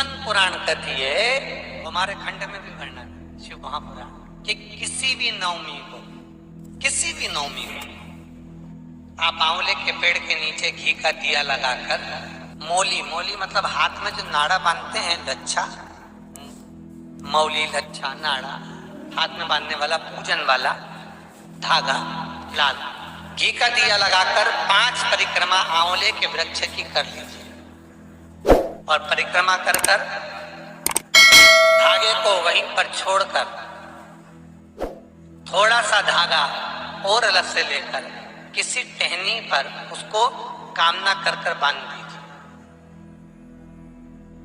स्कंद पुराण कहती है, हमारे खंड में भी वर्णन है शिव महापुराण, कि किसी भी नवमी को आप आंवले के पेड़ के नीचे घी का दिया लगाकर, मौली मतलब हाथ में जो नाड़ा बांधते हैं, लच्छा, मौली, लच्छा, नाड़ा, हाथ में बांधने वाला, पूजन वाला धागा लाल, घी का दिया लगाकर 5 परिक्रमा आंवले के वृक्ष की कर लीजिए और परिक्रमा कर धागे को वहीं पर छोड़कर थोड़ा सा धागा और अलग से लेकर किसी टहनी पर उसको कामना कर बांध दीजिए।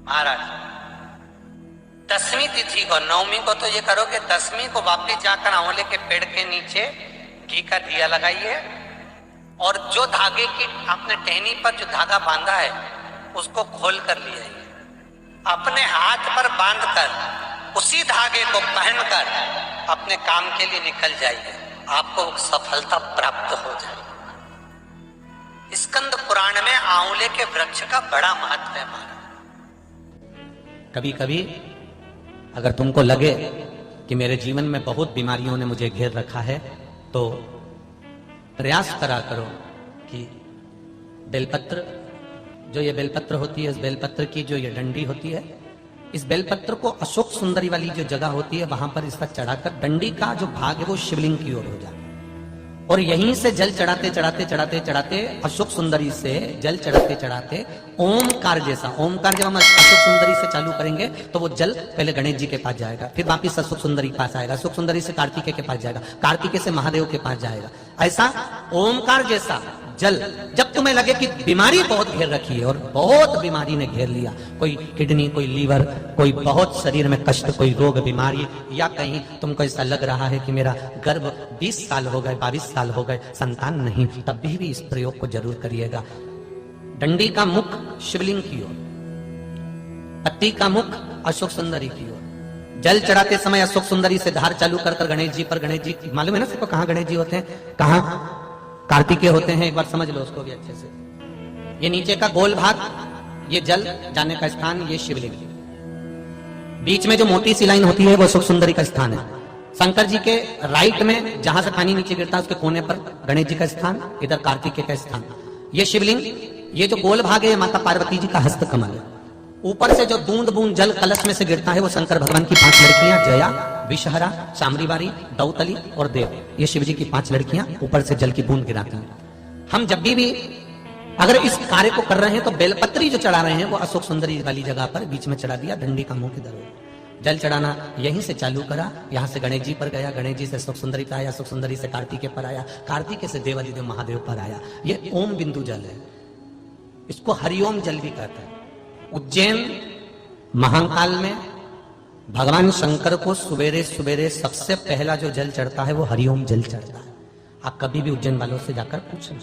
महाराज, 10वीं तिथि को, 9वीं को तो ये करो कि 10वीं को वापस जाकर आंवले के पेड़ के नीचे घी का दिया लगाइए और जो धागे की आपने टहनी पर जो धागा बांधा है उसको खोल कर ले आइए, अपने हाथ पर बांधकर उसी धागे को पहनकर अपने काम के लिए निकल जाइए, आपको सफलता प्राप्त हो जाएगी। स्कंद पुराण में आंवले के वृक्ष का बड़ा महत्व है। कभी कभी अगर तुमको लगे कि मेरे जीवन में बहुत बीमारियों ने मुझे घेर रखा है, तो प्रयास करा करो कि बेलपत्र, जो ये बेलपत्र होती है, इस बेलपत्र की जो ये डंडी होती है, इस बेलपत्र को अशोक सुंदरी वाली जो जगह होती है वहां पर इसका चढ़ाकर डंडी का जो भाग है वो शिवलिंग की ओर हो जाए और यहीं से जल चढ़ाते अशोक सुंदरी से जल चढ़ाते ओमकार जैसा, ओमकार जब हम अशोक सुंदरी से चालू करेंगे तो वो जल पहले गणेश जी के पास जाएगा, फिर वापिस अशोक सुंदरी के पास आएगा, अशोक सुंदरी से कार्तिकेय के पास जाएगा, कार्तिकेय से महादेव के पास जाएगा। ऐसा ओमकार जैसा जल, जब तुम्हें लगे कि बीमारी बहुत घेर रखी है और बहुत बीमारी ने घेर लिया, कोई किडनी, कोई लीवर, कोई बहुत शरीर में कष्ट, कोई रोग बीमारी, या कहीं तुमको ऐसा लग रहा है कि मेरा गर्भ 20 साल हो गए, 22 साल हो गए, संतान नहीं, तब भी इस प्रयोग को जरूर करिएगा। डंडी का मुख शिवलिंग की ओर, पत्ती का मुख अशोक सुंदरी की ओर, जल चढ़ाते समय अशोक सुंदरी से धार चालू कर गणेश जी पर, गणेश जी मालूम है ना सबको कहाँ गणेश जी होते हैं, कहाँ कार्तिकेय होते हैं, एक बार समझ लो उसको भी अच्छे से। ये नीचे का गोल भाग, ये जल जाने का स्थान, ये शिवलिंग, बीच में जो मोटी सी लाइन होती है वो अशोक सुंदरी का स्थान है। शंकर जी के राइट में जहां से पानी नीचे गिरता है उसके कोने पर गणेश जी का स्थान, इधर कार्तिकेय का स्थान। ये शिवलिंग, ये जो गोल भाग है माता पार्वती जी का हस्त कमल है। ऊपर से जो बूंद बूंद जल कलश में से गिरता है वो शंकर भगवान की 5 लड़कियां, जया, विषहरा, शामरीवारी, दौतली और देव, ये शिव जी की 5 लड़कियां ऊपर से जल की बूंद गिराती हैं। हम जब भी अगर इस कार्य को कर रहे हैं तो बेलपत्री जो चढ़ा रहे हैं वो अशोक सुंदरी वाली जगह पर बीच में चढ़ा दिया, डंडी का मुंह किधर हो, जल चढ़ाना यहीं से चालू करा, यहां से गणेश जी पर गया, गणेश जी से अशोक सुंदरी पर आया, अशोक सुंदरी से कार्तिकेय पर आया, कार्तिकेय से देवादिदेव महादेव पर आया। ये ओम बिंदु जल है, इसको हरिओम जल भी कहता है। उज्जैन महाकाल में भगवान शंकर को सुबेरे सुबेरे सबसे पहला जो जल चढ़ता है वो हरिओम जल चढ़ता है। आप कभी भी उज्जैन वालों से जाकर पूछना,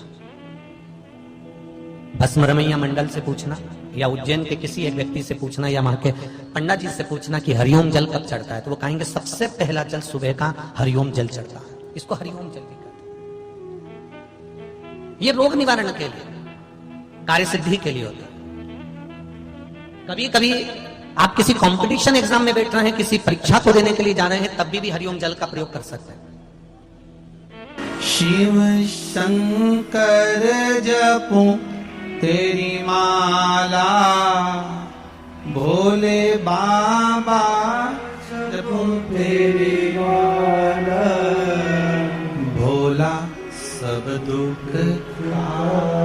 भस्मरमैया मंडल से पूछना, या उज्जैन के किसी एक व्यक्ति से पूछना, या वहां के पंडित जी से पूछना कि हरिओम जल कब चढ़ता है, तो वो कहेंगे सबसे पहला जल सुबह का हरिओम जल चढ़ता है। इसको हरिओम जल भी कहते हैं। ये रोग निवारण के लिए, कार्य सिद्धि के लिए होता है। कभी कभी आप किसी कंपटीशन एग्जाम में बैठ रहे हैं, किसी परीक्षा को देने के लिए जा रहे हैं, तब भी हरिओम जल का प्रयोग कर सकते हैं। शिव शंकर जपो तेरी माला, भोले बाबा जपो तेरी माला, भोला सब दुख का